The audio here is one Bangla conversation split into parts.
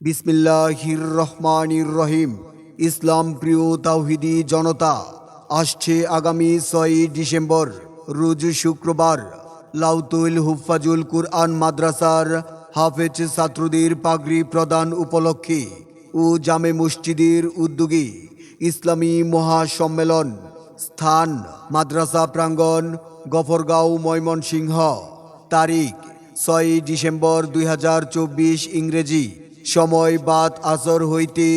বিসমিল্লাহির রহমানির রহিম। ইসলাম প্রিয় তাওহিদি জনতা, আসছে আগামী 6 ডিসেম্বর রোজ শুক্রবার লাউতুল হুফাজুল কুরআন মাদ্রাসার হাফেজ ছাত্রদের পাগড়ি প্রদান উপলক্ষে ও জামে মসজিদের উদ্যোগে ইসলামী মহাসম্মেলন। স্থান মাদ্রাসা প্রাঙ্গণ, গফরগাঁও, ময়মনসিংহ। তারিখ 6 ডিসেম্বর 2024 ইংরেজি। সময় বাদ আসর হইতে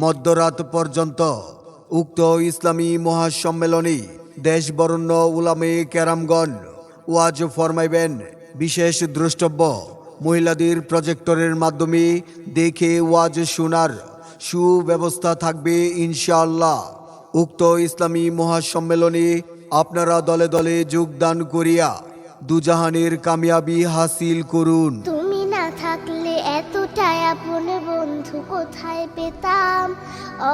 মধ্যরাত পর্যন্ত। উক্ত ইসলামী মহাসম্মেলনে দেশ বরণ্য উলামে কেরামগণ ওয়াজ ফরমাইবেন। বিশেষ দ্রষ্টব্য, মহিলাদের প্রজেক্টরের মাধ্যমে দেখে ওয়াজ শোনার সুব্যবস্থা থাকবে ইনশাআল্লাহ। উক্ত ইসলামী মহাসম্মেলনে আপনারা দলে দলে যোগদান করিয়া দুজাহানের কামিয়াবি হাসিল করুন। তুমি না থাকলে এতটাই আপন বন্ধু কোথায় পেতাম,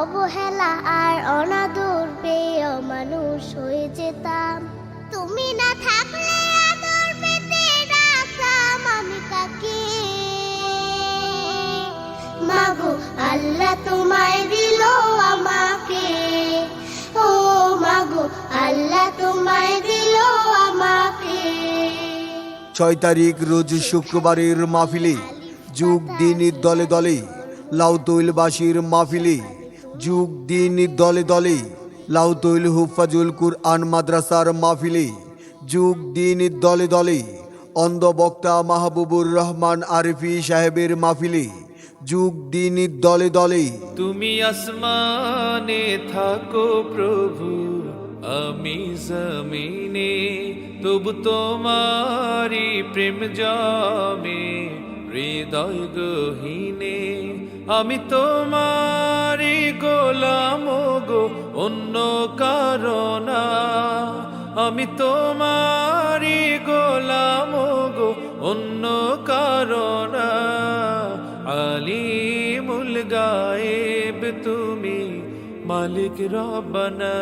অবহেলা আর অনাদর পেয়ে অমানুষ হয়ে যেতাম। তুমি না থাকলে আদর পেতে রাখতাম আমি কাকে। মাগো আল্লাহ তোমায় দিল আমাকে, ও মাগো আল্লাহ তোমায় দিল আমাকে। 6 তারিখ রোজ শুক্রবারের মাহফিলে যুগ দিন দলে দলে, লাউতুলবাসীর মাহফিলে যুগ দিন দলে দলে, লাউতুল হুফাজুল কুরআন মাদ্রাসার মাহফিলে যুগ দিন দলে দলে, অন্ধ বক্তা মাহবুবুর রহমান আরিফি সাহেবের মাহফিলে যুগ দিন দলে দলে। তুমি আসমানে থাকো প্রভু, আমি জমিনে, তবু তোমারি প্রেম জমে হৃদয় গহীনে। আমি তোমারি গোলাম গো, অন্য কারণা। আমি তোমারি গোলাম গো, অন্য কারণা। আলিমুল গায়েব তুমি, মালিক রব্বানা।